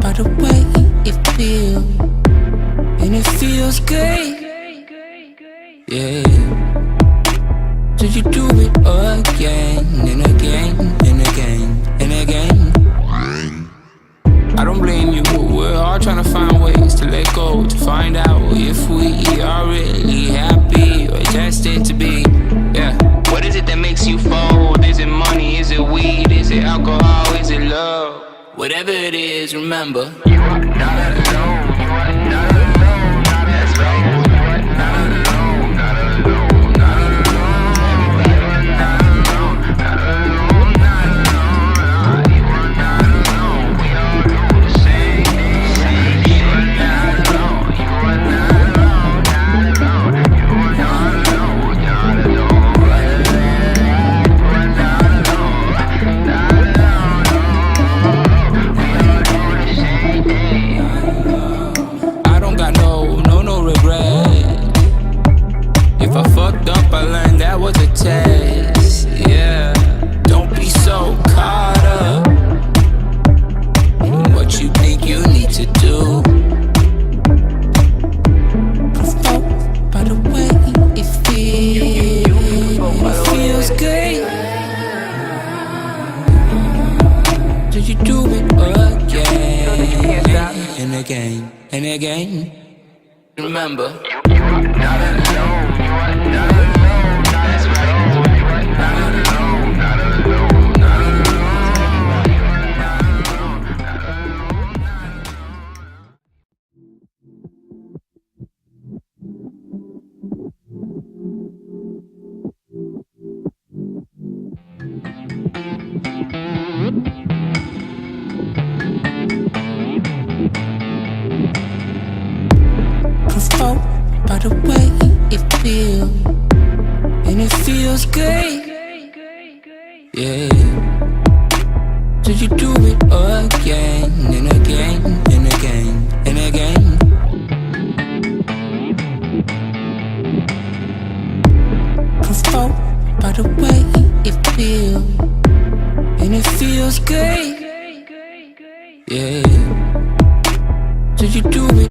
by the way it feels, and it feels good. Yeah. So you do it again and again and again and again. I don't blame you. We're all trying to find ways to let go, to find out if we are really happy or destined to be. Yeah. What is it that makes you fold? Is it money? Is it weed? Is it alcohol? Is it love? Whatever it is, remember, you are not alone. You are not alone. That's right. You are not alone. Not alone. Not alone. You are not alone. Not alone. Not alone. You are not alone. We all do the same thing. You are not alone. You are not alone. Not alone. You are not alone. Not alone. I fucked up, I learned that was a test. Yeah, don't be so caught up in what you think you need to do. Provoked by the way it feels, it feels good. So you do it again and again and again. Remember, you are not alone. You are not alone. That's right. You are not alone. Not alone. Not alone. You are not alone. Not provoked by the way it feels, and it feels good. Yeah. So you do it again and again and again and again. Provoked by the way it feels, and it feels good. Yeah. So you do it.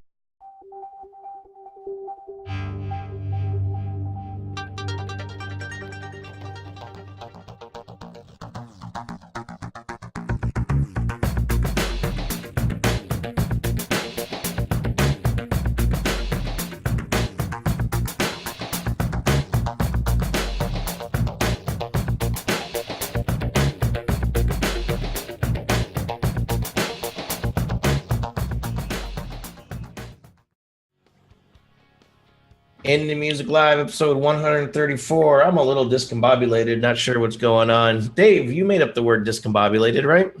Indie Music Live, episode 134. I'm a little discombobulated, not sure what's going on. Dave, you made up the word discombobulated, right?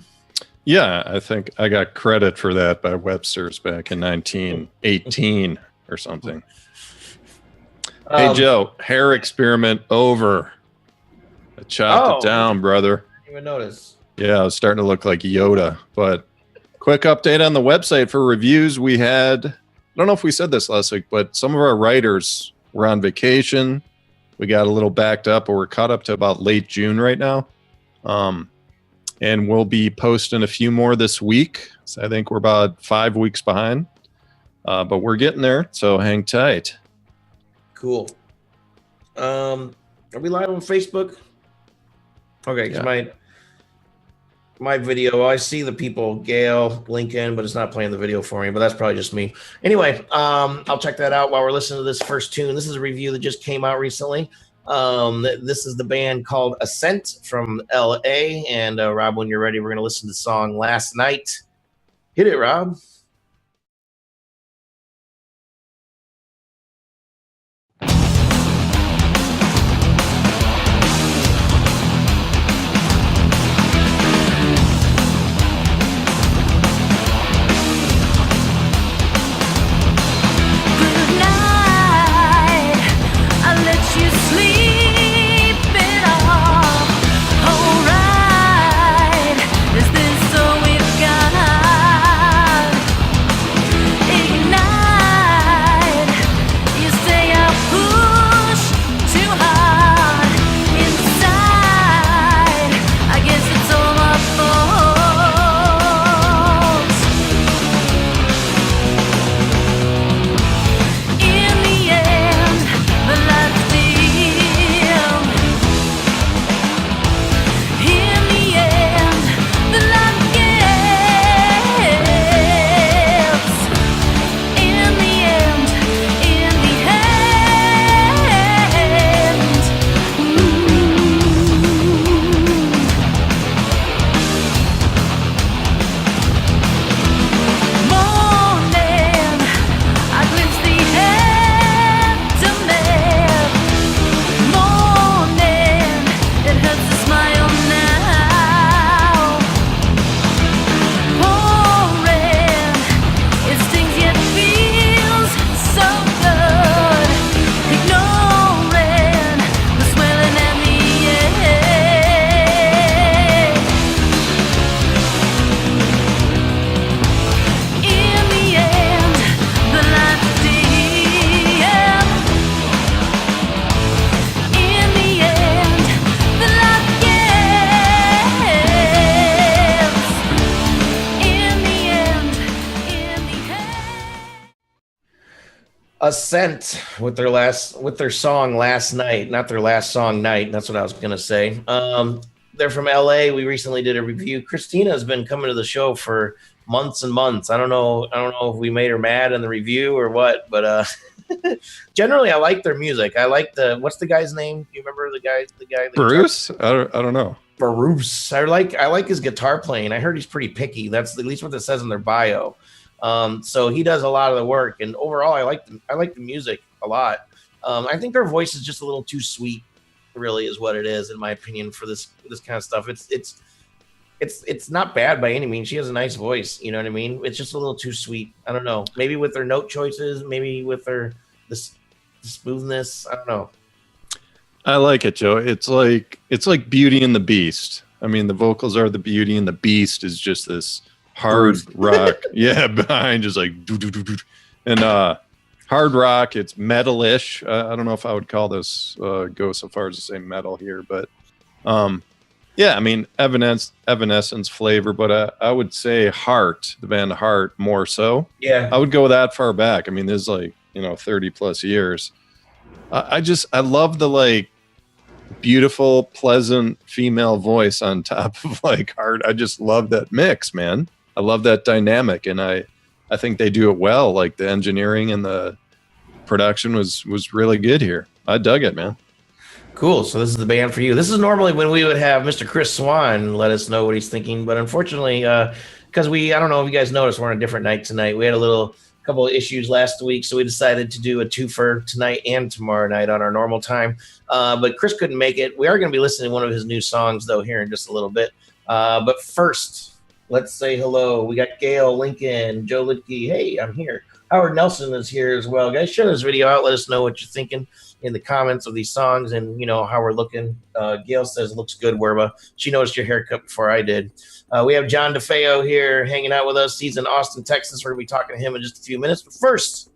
Yeah, I think I got credit for that by Webster's back in 1918 or something. Hey, Joe, hair experiment over. I chopped it down, brother. I didn't even notice. Yeah, I was starting to look like Yoda. But quick update on the website for reviews. We had... I don't know if we said this last week, but some of our writers were on vacation. We got a little backed up, but we're caught up to about late June right now. And we'll be posting a few more this week. So I think we're about 5 weeks behind. But we're getting there, so hang tight. Cool. Are we live on Facebook? Okay, yeah. My video, I see the people, Gail, Lincoln, but it's not playing the video for me, but that's probably just me. Anyway, I'll check that out while we're listening to this first tune. This is a review that just came out recently. This is the band called Ascent from LA. And Rob, when you're ready, we're going to listen to the song Last Night. Hit it, Rob. Alright, is this all we've got? Ascent with their song Last Night, not their last song Night. That's what I was gonna say. They're from LA. We recently did a review. Christina has been coming to the show for months and months. I don't know if we made her mad in the review or what, but generally I like their music. I like what's the guy's name? Do you remember the guy? Bruce? I don't know. Bruce. I like his guitar playing. I heard he's pretty picky. That's at least what it says in their bio. So he does a lot of the work, and overall I like the music a lot. I think their voice is just a little too sweet, really, is what it is, in my opinion, for this kind of stuff. It's not bad by any means. She has a nice voice, you know what I mean? It's just a little too sweet. I don't know. Maybe with their note choices, maybe with the smoothness. I don't know. I like it, Joe. It's like Beauty and the Beast. I mean, the vocals are the beauty, and the beast is just this hard rock. Yeah, behind is like doo, doo, doo, doo. And hard rock. It's metal-ish. I don't know if I would call this go so far as to say metal here, but yeah, I mean Evanescence flavor, but I would say Heart, the band Heart, more so. Yeah, I would go that far back. I mean, there's 30 plus years. I love the beautiful, pleasant female voice on top of Heart. I just love that mix, man. I love that dynamic, and I think they do it well. The engineering and the production was really good here. I dug it, man. Cool. So this is the band for you. This is normally when we would have Mr. Chris Swan let us know what he's thinking, but unfortunately, because I don't know if you guys noticed, we're on a different night tonight. We had a couple of issues last week, so we decided to do a twofer tonight and tomorrow night on our normal time. But Chris couldn't make it. We are going to be listening to one of his new songs, though, here in just a little bit. But first, let's say hello. We got Gail, Lincoln, Joe Lidke. Hey, I'm here. Howard Nelson is here as well. Guys, share this video out. Let us know what you're thinking in the comments of these songs and, how we're looking. Gail says, looks good, Werba. She noticed your haircut before I did. We have John Defeo here hanging out with us. He's in Austin, Texas. We're going to be talking to him in just a few minutes. But first,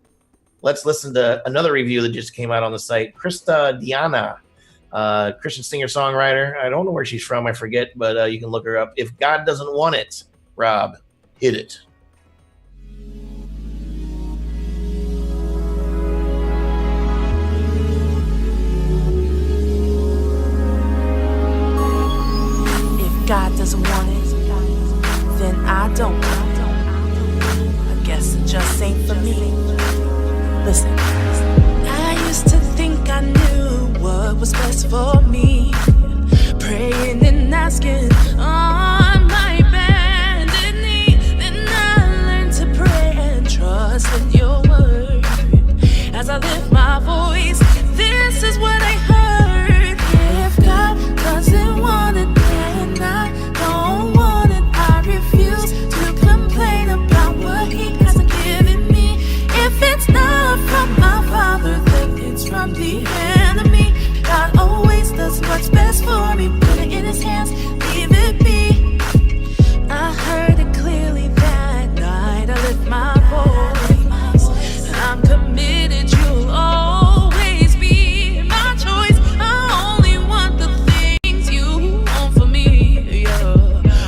let's listen to another review that just came out on the site. Christa, Déana, Christian singer-songwriter. I don't know where she's from. I forget, but you can look her up. If God Doesn't Want It, Rob, hit it. God doesn't want it, then I don't. I guess it just ain't for me. Listen, I used to think I knew what was best for me, praying and asking on my bended knee. Then I learned to pray and trust in your word. As I lift my voice, this is what I heard. If God doesn't want it, I don't want it. I refuse to complain about what he hasn't given me. If it's not from my Father, then it's from the enemy. God always does what's best for me. Put it in his hands, leave it be. I heard it clearly that night. I lift my voice, and I'm committed. You'll always be my choice. I only want the things you want for me.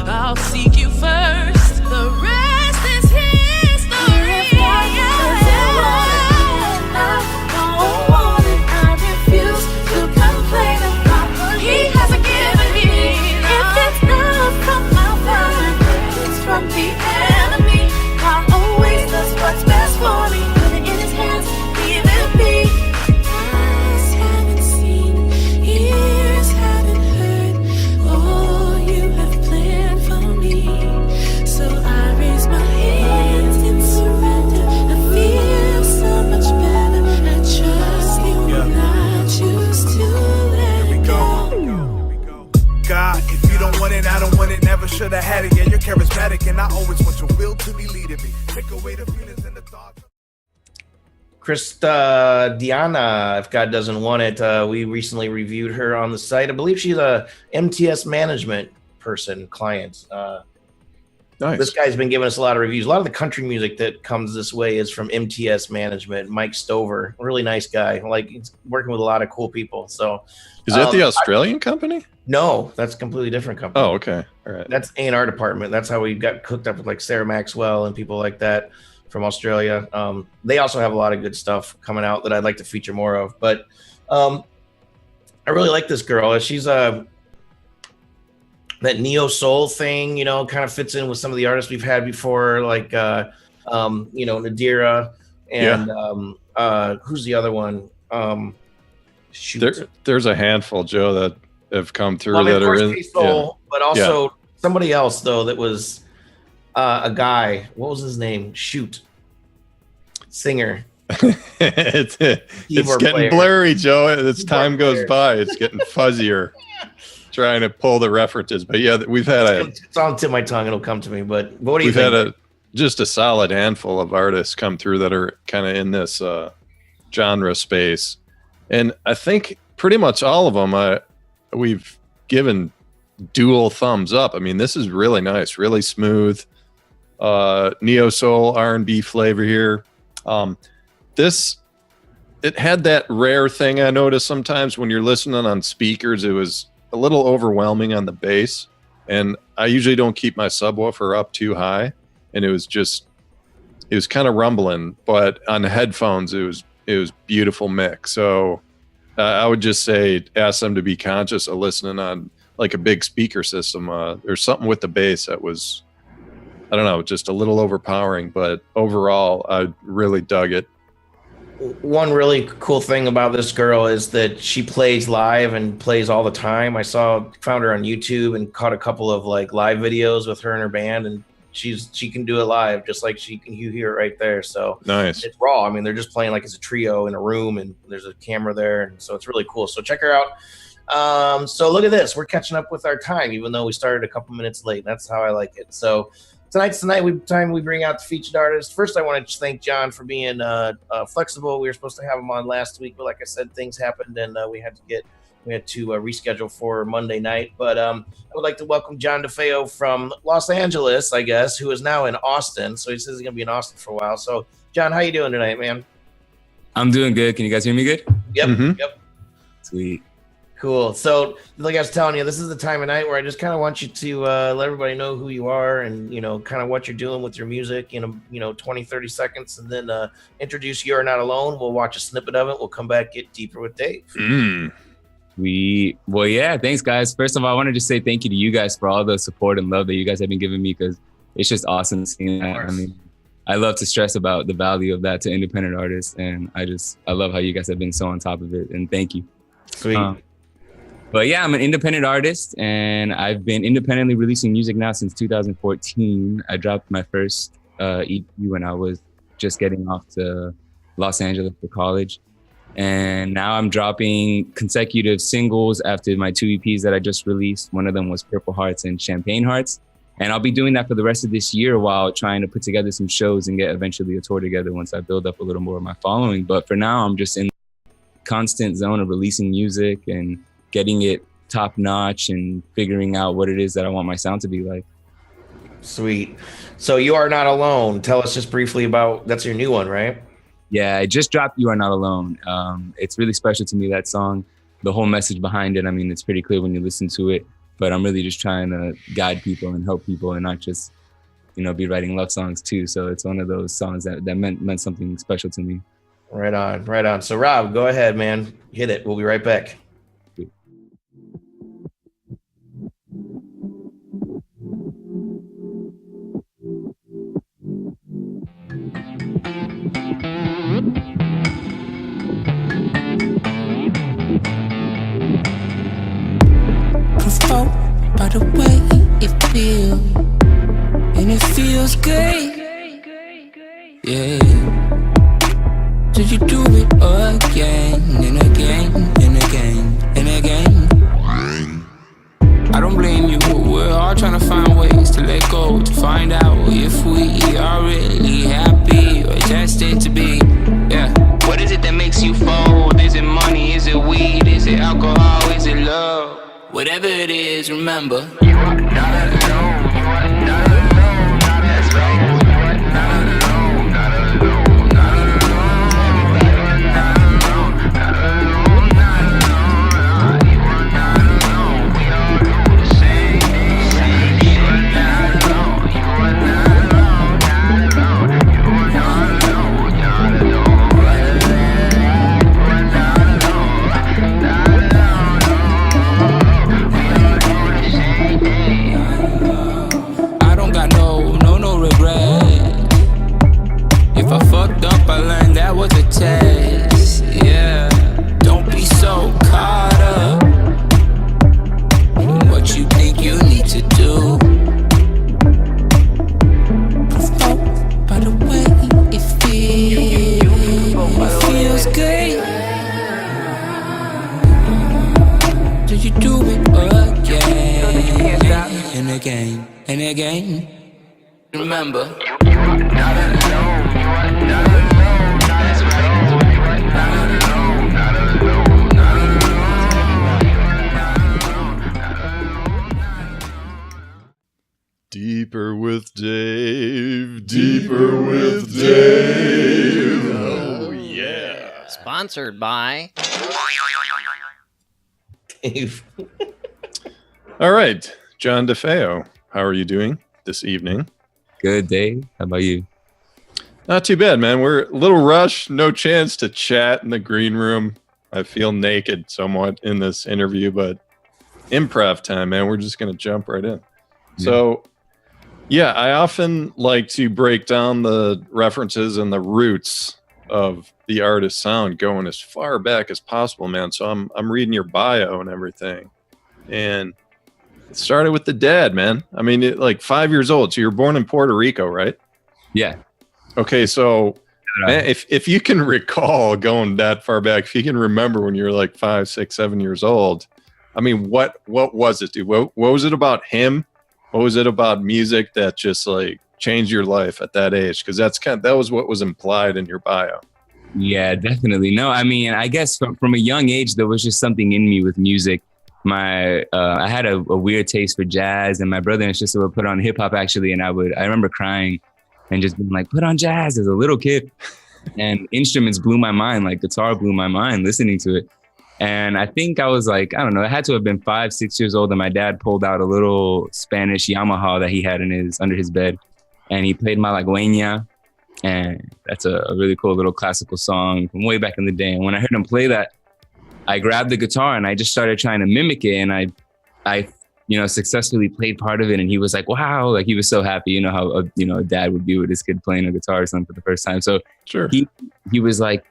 I'll seek you first. The rest is history. I don't want it. I refuse to complain about what he hasn't given me. If it's not from my Father, it's from the enemy. God always does what's best for me. Put it in his hands, leave it be. Eyes haven't seen, ears haven't heard all you have planned for me. So I raise my hands in surrender. I feel so much better. I trust you and I choose to let it go. God, if you don't want it, I don't want it. Never should have had it. Yeah, you're charismatic, and I always want your will to be leading me. Take away the feelings and the thoughts. Christa, Déana, if God Doesn't Want It. We recently reviewed her on the site. I believe she's a MTS management client. Nice. This guy's been giving us a lot of reviews. A lot of the country music that comes this way is from MTS management. Mike Stover, really nice guy. He's working with a lot of cool people. So, Is that the Australian company? No, that's a completely different company. Oh, okay. All right. That's A&R department. That's how we got hooked up with Sarah Maxwell and people like that from Australia. They also have a lot of good stuff coming out that I'd like to feature more of. But I really like this girl. She's that neo soul thing, you know, kind of fits in with some of the artists we've had before, like you know, Nadira and who's the other one? There's a handful, Joe, that have come through that are in soul, but also somebody else though that was a guy. What was his name? Singer. It's getting blurry, Joe. As time goes by, it's getting fuzzier. Trying to pull the references, but yeah, we've had it's on the tip of my tongue. It'll come to me. But what do you think? We've had just a solid handful of artists come through that are kind of in this genre space, and I think pretty much all of them we've given dual thumbs up. I mean, this is really nice, really smooth, neo soul R&B flavor here. It had that rare thing I notice sometimes when you're listening on speakers. It was a little overwhelming on the bass, and I usually don't keep my subwoofer up too high, and it was kind of rumbling, but on the headphones it was beautiful mix. So I would just say ask them to be conscious of listening on like a big speaker system. There's something with the bass that was, I don't know, just a little overpowering, but overall I really dug it. One really cool thing about this girl is that she plays live and plays all the time. I found her on YouTube and caught a couple of like live videos with her and her band, and she can do it live just like you hear it right there. So nice. It's raw. I mean, they're just playing like as a trio in a room, and there's a camera there, and so it's really cool. So check her out. So look at this. We're catching up with our time, even though we started a couple minutes late. That's how I like it. So tonight's the time we bring out the featured artist. First, I want to thank John for being flexible. We were supposed to have him on last week, but like I said, things happened, and we had to reschedule for Monday night. But I would like to welcome John Defeo from Los Angeles, I guess, who is now in Austin. So he says he's going to be in Austin for a while. So, John, how you doing tonight, man? I'm doing good. Can you guys hear me good? Yep. Mm-hmm. Yep. Sweet. Cool. So, like I was telling you, this is the time of night where I just kind of want you to let everybody know who you are and, you know, kind of what you're doing with your music in, 20, 30 seconds, and then introduce You're Not Alone. We'll watch a snippet of it. We'll come back, get deeper with Dave. Well, yeah, thanks, guys. First of all, I want to just say thank you to you guys for all the support and love that you guys have been giving me, because it's just awesome seeing that. I mean, I love to stress about the value of that to independent artists, and I love how you guys have been so on top of it, and thank you. Sweet. But yeah, I'm an independent artist, and I've been independently releasing music now since 2014. I dropped my first EP when I was just getting off to Los Angeles for college. And now I'm dropping consecutive singles after my 2 EPs that I just released. One of them was Purple Hearts and Champagne Hearts. And I'll be doing that for the rest of this year while trying to put together some shows and get eventually a tour together once I build up a little more of my following. But for now, I'm just in the constant zone of releasing music and getting it top notch and figuring out what it is that I want my sound to be like. Sweet. So You Are Not Alone. Tell us just briefly about, that's your new one, right? Yeah, I just dropped You Are Not Alone. It's really special to me, that song. The whole message behind it, I mean, it's pretty clear when you listen to it, but I'm really just trying to guide people and help people and not just, be writing love songs too. So it's one of those songs that meant something special to me. Right on, right on. So Rob, go ahead, man. Hit it. We'll be right back. By the way it feels, and it feels great, yeah. So you do it again and again and again and again. I don't blame you, we're all trying to find ways to let go, to find out if we are really happy or destined to be, yeah. What is it that makes you fold? Is it money, is it weed, is it alcohol, is it love? Whatever it is, remember, you are not alone, you are not alone, that's right. You are not alone, not alone, not alone. You are not alone, not alone, not alone. You are not alone, we all do the same thing. You are not alone, you are not alone, not alone. You are not again. Remember. Deeper with Dave, deeper with Dave. Oh, yeah. Sponsored by Dave. All right, John Defeo, how are you doing this evening? Good day. How about you? Not too bad, man. We're a little rushed. No chance to chat in the green room. I feel naked somewhat in this interview, but improv time, man. We're just going to jump right in. Yeah. So, yeah, I often like to break down the references and the roots of the artist's sound going as far back as possible, man. So I'm reading your bio and everything. And it started with the dad, man. I mean, like 5 years old. So you were born in Puerto Rico, right? Yeah. Okay, so man, if you can recall going that far back, if you can remember when you were like 5, 6, 7 years old, I mean, what was it, dude? What was it about him? What was it about music that just like changed your life at that age? Because that was what was implied in your bio. Yeah, definitely. No, I mean, I guess from a young age, there was just something in me with music. I had a weird taste for jazz, and my brother and sister would put on hip hop actually, and I remember crying and just being like, put on jazz as a little kid. And instruments blew my mind, like guitar blew my mind listening to it. And I think I was like, I don't know, I had to have been 5, 6 years old, and my dad pulled out a little Spanish Yamaha that he had under his bed, and he played Malagueña, and that's a really cool little classical song from way back in the day. And when I heard him play that, I grabbed the guitar and I just started trying to mimic it, and I successfully played part of it, and he was like, wow, like he was so happy, you know how a dad would be with his kid playing a guitar or something for the first time. So sure, he was like,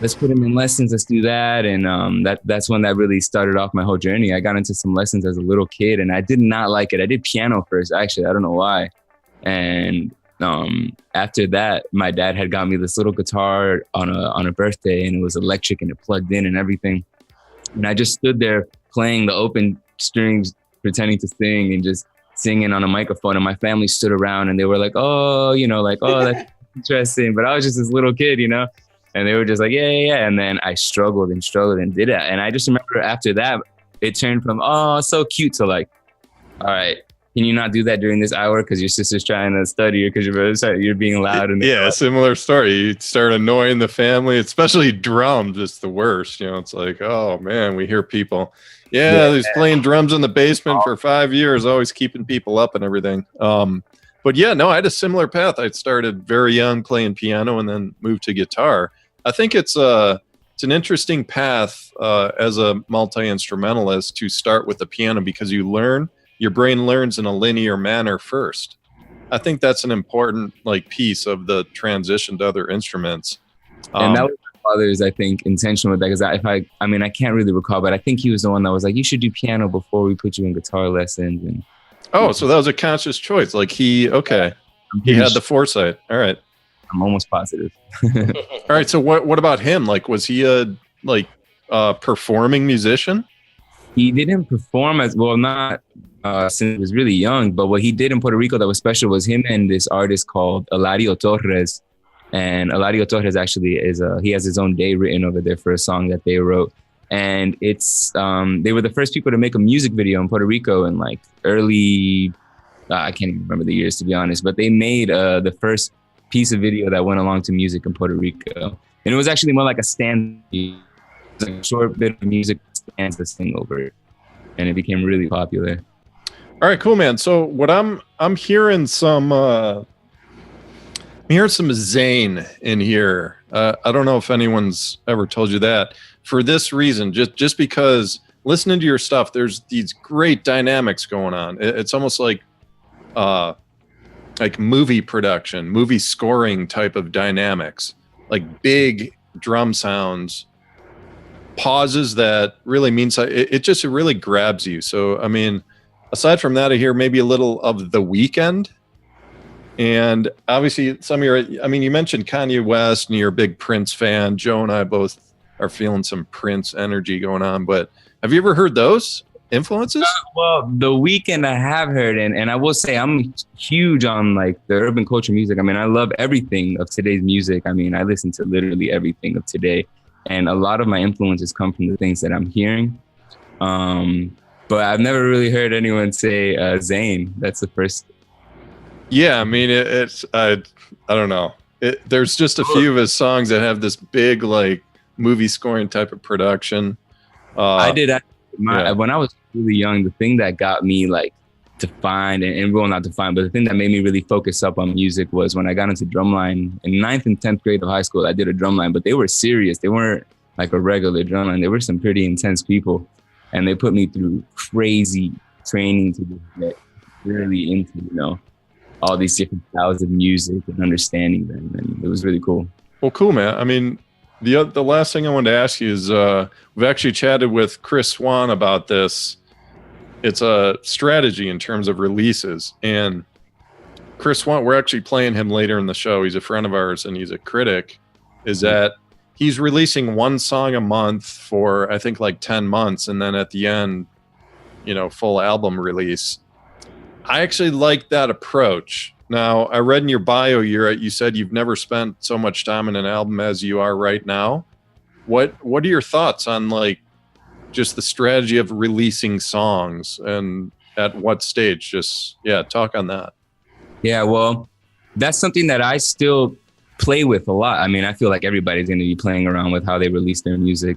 let's put him in lessons, let's do that. And that's when that really started off my whole journey. I got into some lessons as a little kid, and I did not like it. I did piano first, actually. I don't know why. And after that, my dad had got me this little guitar on a birthday, and it was electric and it plugged in and everything. And I just stood there playing the open strings, pretending to sing and just singing on a microphone. And my family stood around and they were like, oh, that's interesting. But I was just this little kid, and they were just like, yeah. And then I struggled and did it. And I just remember after that, it turned from, oh, so cute to like, all right, can you not do that during this hour because your sister's trying to study or because you're being loud? And similar story. You start annoying the family, especially drums. It's the worst. It's like, oh man, we hear people. Yeah, he's playing drums in the basement for 5 years, always keeping people up and everything. But yeah, no, I had a similar path. I started very young playing piano and then moved to guitar. I think it's an interesting path as a multi-instrumentalist to start with the piano because your brain learns in a linear manner first. I think that's an important piece of the transition to other instruments. And that was my father's, I think, intention with that. Because I can't really recall, but I think he was the one that was like, you should do piano before we put you in guitar lessons. And so that was a conscious choice. He had the foresight. All right. I'm almost positive. All right. So what about him? Was he a performing musician? He didn't perform as well, not since he was really young, but what he did in Puerto Rico that was special was him and this artist called Eladio Torres. And Eladio Torres actually he has his own day written over there for a song that they wrote. And it's, they were the first people to make a music video in Puerto Rico in early, I can't even remember the years to be honest, but they made the first piece of video that went along to music in Puerto Rico. And it was actually more like a stand, a short bit of music stands to sing over it. And it became really popular. All right, cool, man. So what I'm hearing some Zane in here. I don't know if anyone's ever told you that. For this reason, just because listening to your stuff, there's these great dynamics going on. It's almost like movie production, movie scoring type of dynamics, like big drum sounds, pauses that really means it really grabs you. So, I mean, aside from that, I hear maybe a little of The Weeknd. And obviously you mentioned Kanye West and you're a big Prince fan. Joe and I both are feeling some Prince energy going on, but have you ever heard those? influences? Well, The Weeknd I have heard, and I will say I'm huge on like the urban culture music. I mean, I love everything of today's music. I mean, I listen to literally everything of today, and a lot of my influences come from the things that I'm hearing. But I've never really heard anyone say Zayn. That's the first. Yeah, I mean, it's I don't know. There's just a few of his songs that have this big like movie scoring type of production. I did when I was really young. The thing that got me like to find and well, not to find, but the thing that made me really focus up on music was when I got into drumline in 9th and 10th grade of high school. I did a drumline, but they were serious. They weren't like a regular drumline. They were some pretty intense people. And they put me through crazy training to get really into, you know, all these different styles of music and understanding them. And it was really cool. Well, cool, man. I mean, the last thing I wanted to ask you is we've actually chatted with Chris Swan about this. It's a strategy in terms of releases. And Chris Swan, we're actually playing him later in the show. He's a friend of ours and he's a critic. Is that he's releasing one song a month for, I think, like 10 months. And then at the end, you know, full album release. I actually like that approach. Now, I read in your bio, you said you've never spent so much time in an album as you are right now. What are your thoughts on like just the strategy of releasing songs and at what stage? Just, yeah, talk on that. Yeah, well, that's something that I still play with a lot. I mean, I feel like everybody's going to be playing around with how they release their music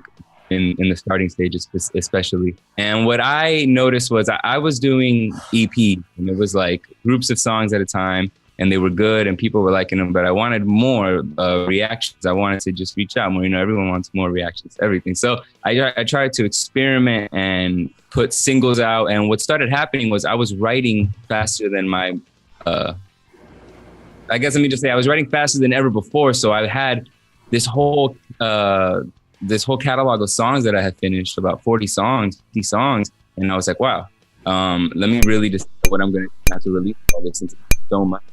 in the starting stages, especially. And what I noticed was I was doing EP, and it was like groups of songs at a time, and they were good, and people were liking them. But I wanted more reactions. I wanted to just reach out more. You know, everyone wants more reactions to everything. So I tried to experiment and put singles out. And what started happening was I was writing faster than my I guess let me just say I was writing faster than ever before. So I had this whole catalog of songs that I had finished, about 50 songs. And I was like, wow, let me really decide what I'm going to have to release all this since it's so much.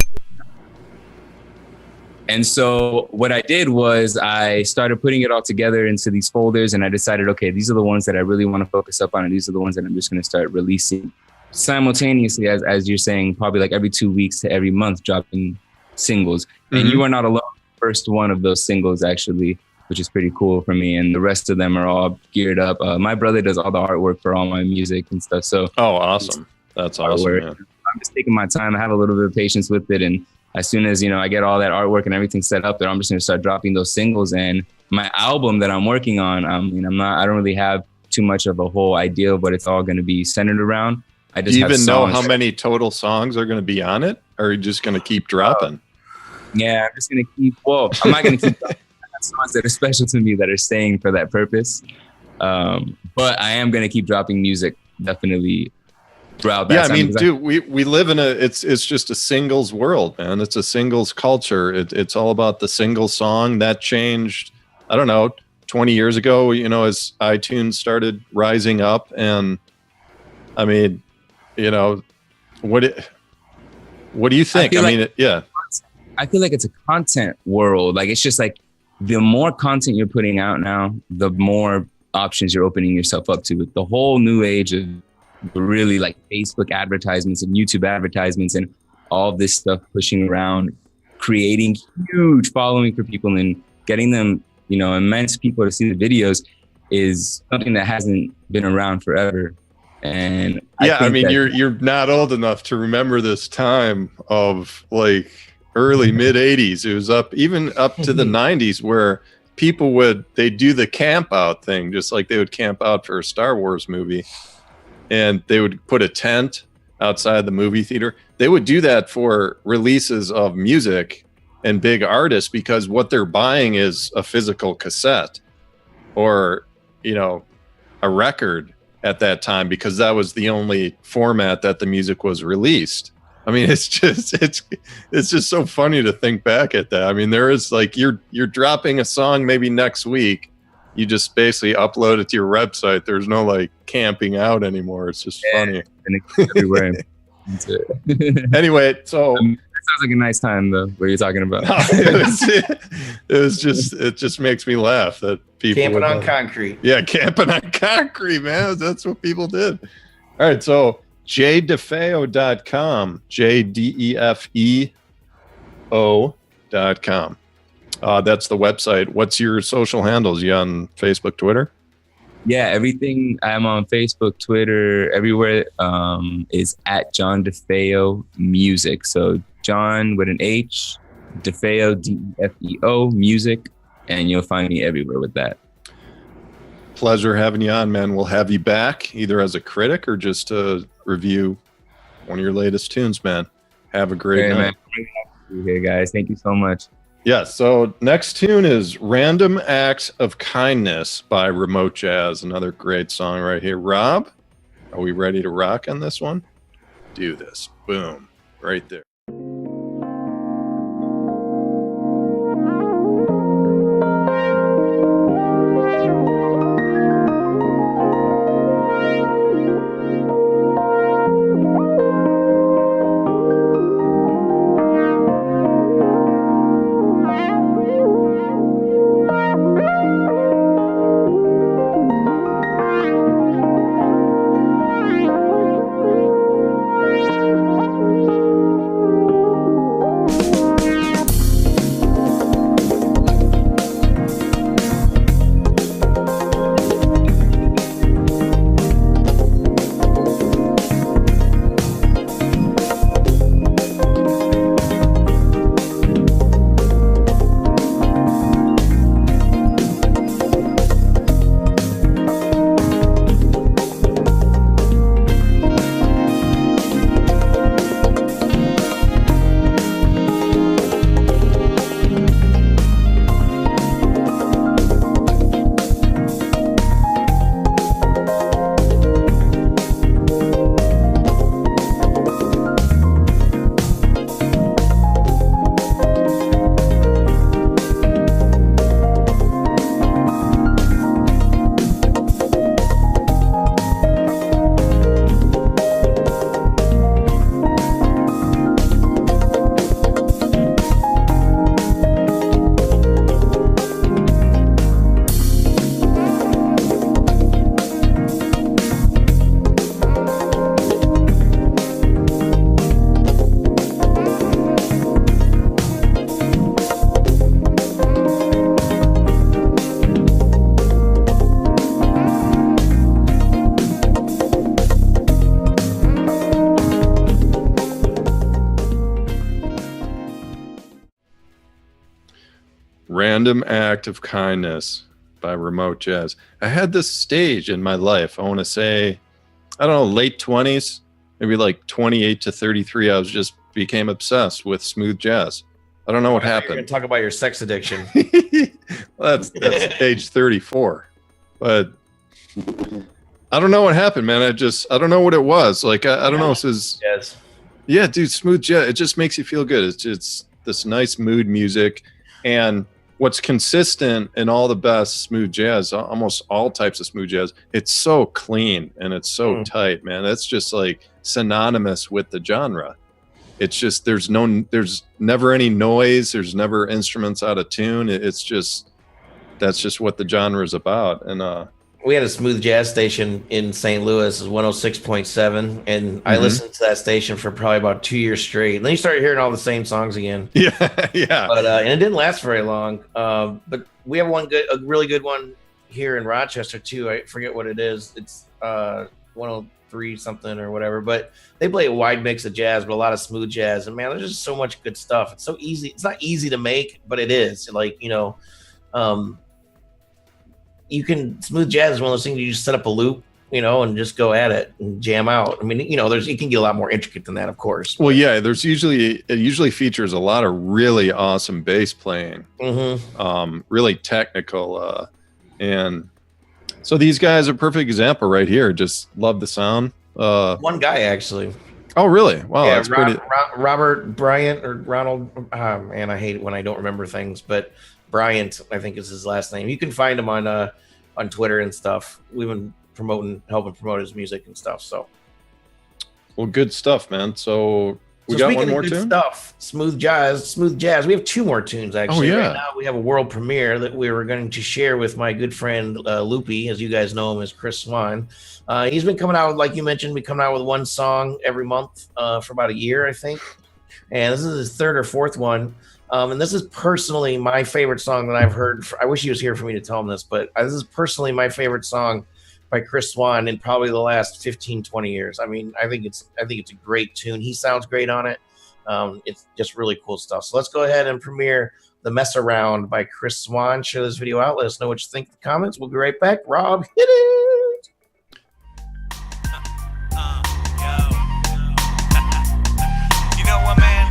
And so what I did was I started putting it all together into these folders, and I decided, okay, these are the ones that I really want to focus up on, and these are the ones that I'm just going to start releasing simultaneously, as you're saying, probably like every 2 weeks to every month, dropping singles. And you are not alone. First one of those singles, actually, which is pretty cool for me. And the rest of them are all geared up. My brother does all the artwork for all my music and stuff. So awesome. That's awesome, man. I'm just taking my time. I have a little bit of patience with it. And as soon as, I get all that artwork and everything set up there, I'm just going to start dropping those singles. And my album that I'm working on, I don't really have too much of a whole idea of what it's all going to be centered around. I just Do you even know how many total songs are going to be on it? Or are you just going to keep dropping? Yeah, I'm just going to keep, I'm not going to keep dropping. I have songs that are special to me that are staying for that purpose. But I am going to keep dropping music, definitely, throughout that time. I mean, dude, we live in it's just a singles world, man. It's a singles culture. It's all about the single song. That changed, I don't know, 20 years ago, as iTunes started rising up. And I mean, what do you think? I feel like it's a content world. Like, it's just like the more content you're putting out now, the more options you're opening yourself up to. With the whole new age of really like Facebook advertisements and YouTube advertisements and all this stuff pushing around, creating huge following for people and getting them, immense people to see the videos is something that hasn't been around forever. And you're not old enough to remember this time of like early mid 80s. It was even up to the 90s where people they'd do the camp out thing, just like they would camp out for a Star Wars movie. And they would put a tent outside the movie theater. They would do that for releases of music and big artists because what they're buying is a physical cassette or, a record at that time because that was the only format that the music was released. I mean, it's just so funny to think back at that. I mean, there is like you're dropping a song maybe next week. You just basically upload it to your website. There's no like camping out anymore. It's just funny. And it's everywhere. Anyway, so that sounds like a nice time though. What you're talking about? It just makes me laugh that people camping on concrete. Yeah, camping on concrete, man. That's what people did. All right, so JDefeo.com, JDefeo.com. That's the website. What's your social handles? You on Facebook, Twitter? Yeah, everything. I'm on Facebook, Twitter, everywhere is at John Defeo Music. So John with an H, Defeo, Defeo Music, and you'll find me everywhere with that. Pleasure having you on, man. We'll have you back either as a critic or just to review one of your latest tunes, man. Have a great night. Man. Here, guys. Thank you so much. Yeah, so next tune is Random Acts of Kindness by Remotejazz. Another great song right here. Rob, are we ready to rock on this one? Do this. Boom. Right there. Random Act of Kindness by Remotejazz. I had this stage in my life. I want to say, I don't know, late 20s, maybe like 28 to 33. I was just became obsessed with smooth jazz. I don't know what happened. You're going to talk about your sex addiction. Well, that's age 34. But I don't know what happened, man. I don't know what it was. Like, I don't know if this is... Yes. Yeah, dude, smooth jazz. It just makes you feel good. It's this nice mood music. And what's consistent in all the best smooth jazz, almost all types of smooth jazz, it's so clean and it's so tight, man. That's just like synonymous with the genre. It's just there's never any noise. There's never instruments out of tune. It's just that's just what the genre is about. And we had a smooth jazz station in St. Louis, 106.7, and I listened to that station for probably about 2 years straight. And then you started hearing all the same songs again. Yeah. But and it didn't last very long. But we have a really good one here in Rochester too. I forget what it is. It's 103 something or whatever. But they play a wide mix of jazz, but a lot of smooth jazz. And man, there's just so much good stuff. It's so easy. It's not easy to make, but it is. Like, you can smooth jazz is one of those things you just set up a loop, and just go at it and jam out. I mean, you can get a lot more intricate than that, of course. Well, yeah, it usually features a lot of really awesome bass playing, really technical, and so these guys are a perfect example right here. Just love the sound. One guy actually. Oh, really? Wow, yeah, that's pretty. Robert Bryant or Ronald. Man, I hate it when I don't remember things, but Bryant, I think is his last name. You can find him on Twitter and stuff. We've been helping promote his music and stuff. So, well, good stuff, man. So We So got speaking one more of good tune? stuff, smooth jazz. We have 2 more tunes actually. Oh, yeah. Right now we have a world premiere that we were going to share with my good friend Loopy, as you guys know him as Chris Swan. He's been coming out, like you mentioned, coming out with one song every month for about a year, I think. And this is his 3rd or 4th one. And this is personally my favorite song that I've heard. I wish he was here for me to tell him this, but this is personally my favorite song by Chris Swan in probably the last 15, 20 years. I mean, I think it's a great tune. He sounds great on it. It's just really cool stuff. So let's go ahead and premiere The Mess Around by Chris Swan. Share this video out. Let us know what you think in the comments. We'll be right back. Rob, hit it. You know what, man?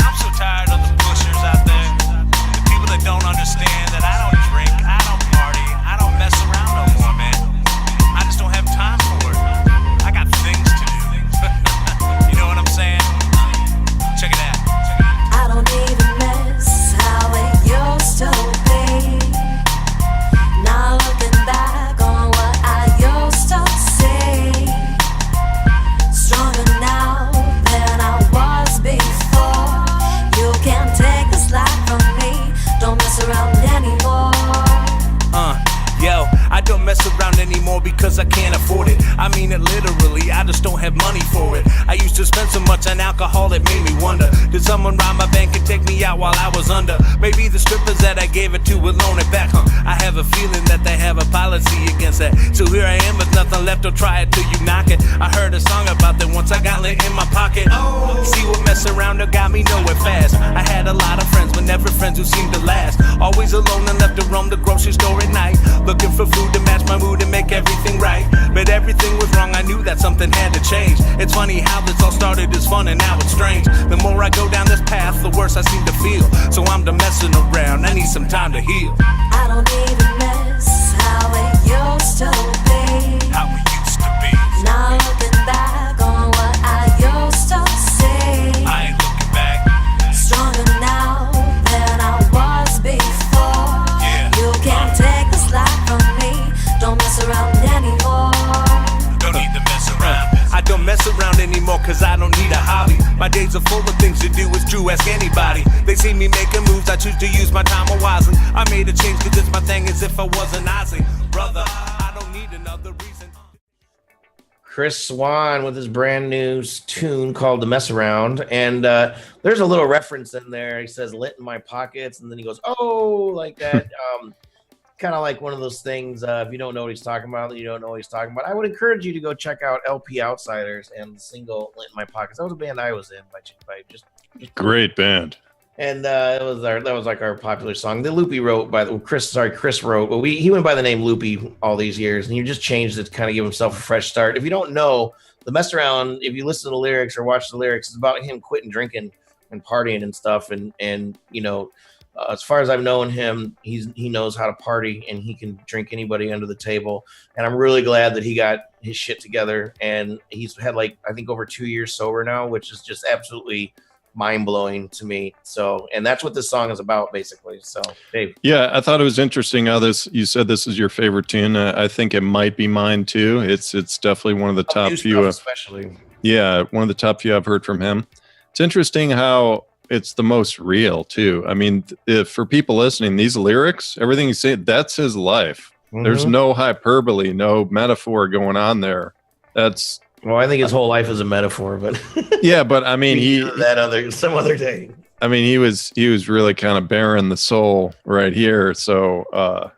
I'm so tired of the pushers out there. The people that don't understand that I don't drink, I don't party, I don't mess around no more, man. I just don't have time for it. I got things to do. You know what I'm saying? Check it out. I don't even miss how it used to be. Now looking back on what I used to see, stronger now than I was before. You can't take this life from me. Don't mess around anymore. Yo, I don't mess around anymore because I can't afford it. I mean it literally, I just don't have money for it. I used to spend so much on alcohol it made me wonder, did someone rob my bank and take me out while I was under? Maybe the strippers that I gave it to would loan it back, I have a feeling that they have a policy against that. So here I am with nothing left, or try it till you knock it. I heard a song about that once, I got lit in my pocket. See what mess around that got me nowhere fast. I had a lot of friends, but never friends who seemed to last. Always alone and left to roam the grocery store at night, looking for food to match my mood and make everything right. But everything was wrong, I knew that something had to change. It's funny how this all started as fun and now it's strange. The more I go down this path, the worse I seem to feel. So I'm done messing around, I need some time to heal. I don't even miss how it used to be. How we used to be. Now looking back on what I used to see, I ain't looking back. stronger now than I was before. Yeah. You can't take this life from me. Don't mess around anymore. Don't need to mess around. I don't mess around anymore cause I don't need a hobby. My days are full of things to do, it's true, ask anybody. They see me making moves, I choose to use my time wisely. I made a change cause it's my thing, as if I wasn't Ozzy. Brother, I don't need another reason. Chris Swan with his brand new tune called The Mess Around. And there's a little reference in there. He says, lit in my pockets. And then he goes, oh, like that. Kind of like one of those things. If you don't know what he's talking about, you don't know what he's talking about. I would encourage you to go check out LP Outsiders and the single Lit in My Pockets. That was a band I was in by just Great band. And that was like our popular song. The Loopy wrote Chris wrote, but he went by the name Loopy all these years, and he just changed it to kind of give himself a fresh start. If you don't know, The Mess Around, if you listen to the lyrics or watch the lyrics, it's about him quitting drinking and partying and stuff. And you know, as far as I've known him, he knows how to party and he can drink anybody under the table. And I'm really glad that he got his shit together, and he's had I think over 2 years sober now, which is just absolutely mind-blowing to me. So, and that's what this song is about basically. So Dave. Yeah, I thought it was interesting how you said this is your favorite tune. I think it might be mine too. It's definitely one of the top few, especially. Yeah, one of the top few I've heard from him. It's interesting how it's the most real too. I mean, if for people listening, these lyrics, everything he's saying, that's his life. Mm-hmm. There's no hyperbole, no metaphor going on there. Well, I think his whole life is a metaphor, but yeah, but I mean, some other day. I mean, he was really kind of bearing the soul right here. So,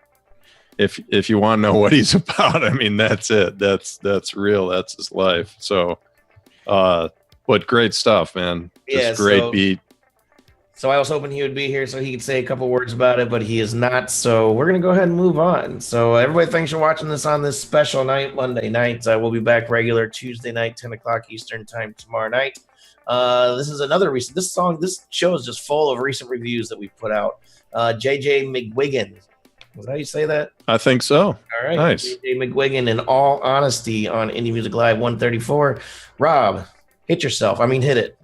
if you want to know what he's about, I mean, that's it. That's real. That's his life. So, but great stuff, man. Just great beat. So I was hoping he would be here so he could say a couple words about it, but he is not. So we're going to go ahead and move on. So everybody, thanks for watching this on this special night, Monday night. We'll be back regular Tuesday night, 10 o'clock Eastern time tomorrow night. This is another recent, this show is just full of recent reviews that we've put out. McGuigan. Was that how you say that? I think so. All right. Nice. JJ McGuigan, In All Honesty on Indie Music Live 134. Rob, hit it.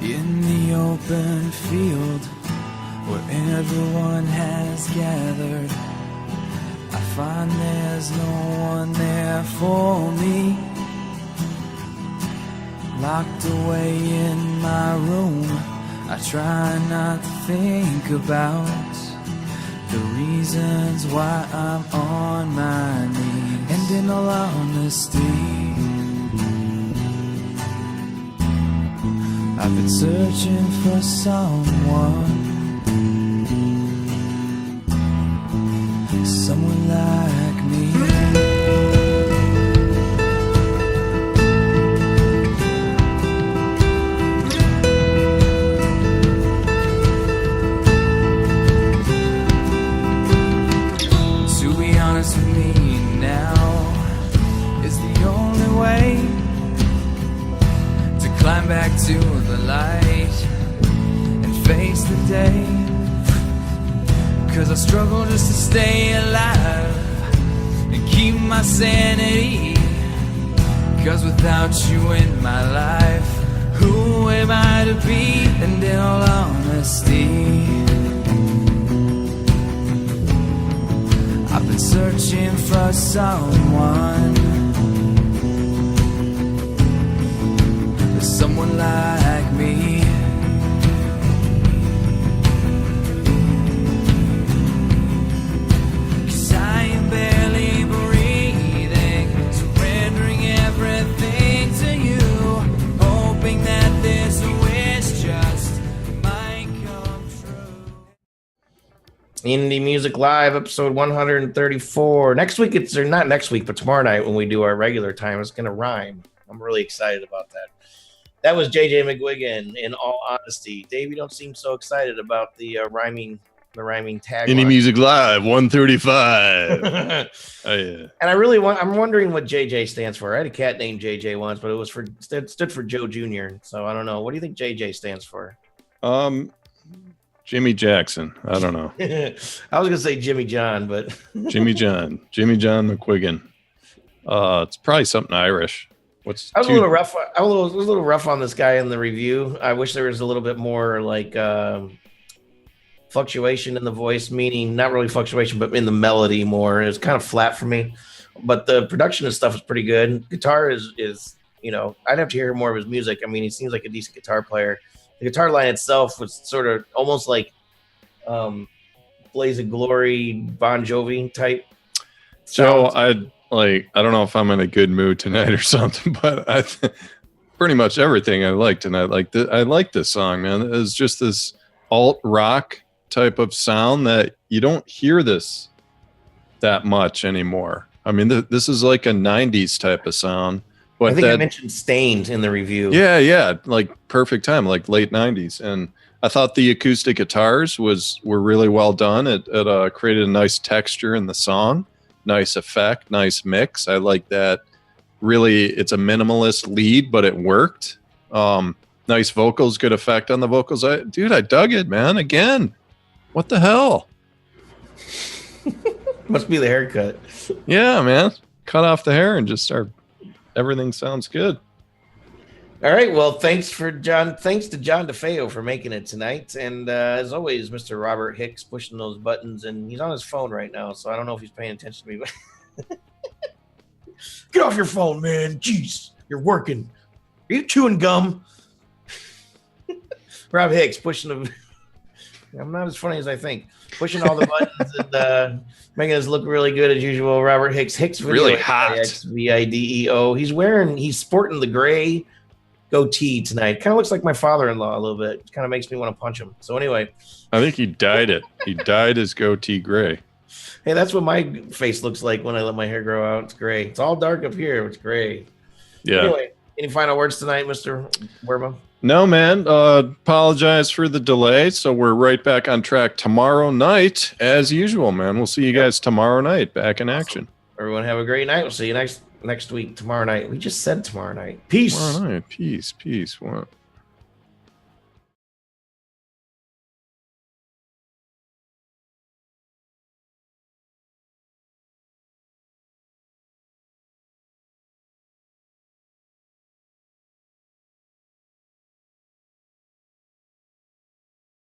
You In the open field where everyone has gathered, I find there's no one there for me. Locked away in my room, I try not to think about the reasons why I'm on my knees. And in all honesty, I've been searching for someone like me. To be honest with me now is the only way to climb back to the light and face the day. 'Cause I struggle just to stay alive and keep my sanity. 'Cause without you in my life, who am I to be? And in all honesty, I've been searching for someone, someone like me. Barely breathing, surrendering everything to you, hoping that this wish just might come true. Indie Music Live, episode 134. Next week, or not next week, but tomorrow night when we do our regular time, it's going to rhyme. I'm really excited about that. That was JJ McGuigan, in all honesty. Dave, you don't seem so excited about the rhyming tag. Indie Music Live 135. Oh yeah. And I'm wondering what JJ stands for. I had a cat named JJ once, but it stood for Joe Jr. So I don't know. What do you think JJ stands for? Jimmy Jackson. I don't know. I was gonna say Jimmy John, but Jimmy John McGuigan. It's probably something Irish. I was a little rough. I was a little rough on this guy in the review. I wish there was a little bit more like fluctuation in the voice, meaning not really fluctuation, but in the melody more. It was kind of flat for me, but the production and stuff is pretty good. Guitar is I'd have to hear more of his music. I mean, he seems like a decent guitar player. The guitar line itself was sort of almost like Blaze of Glory, Bon Jovi type. Joe, I don't know if I'm in a good mood tonight or something, but pretty much everything I liked tonight. I like this song, man. It's just this alt rock type of sound that you don't hear this that much anymore. I mean, this is like a 90s type of sound. But I think I mentioned Stained in the review. Yeah, like perfect time, like late 90s. And I thought the acoustic guitars were really well done. It created a nice texture in the song, nice effect, nice mix. I like that. Really, it's a minimalist lead, but it worked. Nice vocals, good effect on the vocals. I dug it, man. Again, what the hell? Must be the haircut. Yeah, man. Cut off the hair and just start. Everything sounds good. All right. Well, thanks to John Defeo for making it tonight. And as always, Mr. Robert Hicks pushing those buttons, and he's on his phone right now, so I don't know if he's paying attention to me. But get off your phone, man. Jeez, you're working. Are you chewing gum? Rob Hicks pushing them. I'm not as funny as I think. Pushing all the buttons and making us look really good as usual. Robert Hicks. Hixvideo. Really hot. Hixvideo. He's sporting the gray goatee tonight. Kind of looks like my father-in-law a little bit. Kind of makes me want to punch him. So anyway. I think he dyed it. He dyed his goatee gray. Hey, that's what my face looks like when I let my hair grow out. It's gray. It's all dark up here. It's gray. Yeah. Anyway, any final words tonight, Mr. Werba? No, man. Apologize for the delay. So we're right back on track tomorrow night, as usual, man. We'll see you guys tomorrow night, back in action. Everyone have a great night. We'll see you next week, tomorrow night. We just said tomorrow night. Peace. Tomorrow night. Peace. What?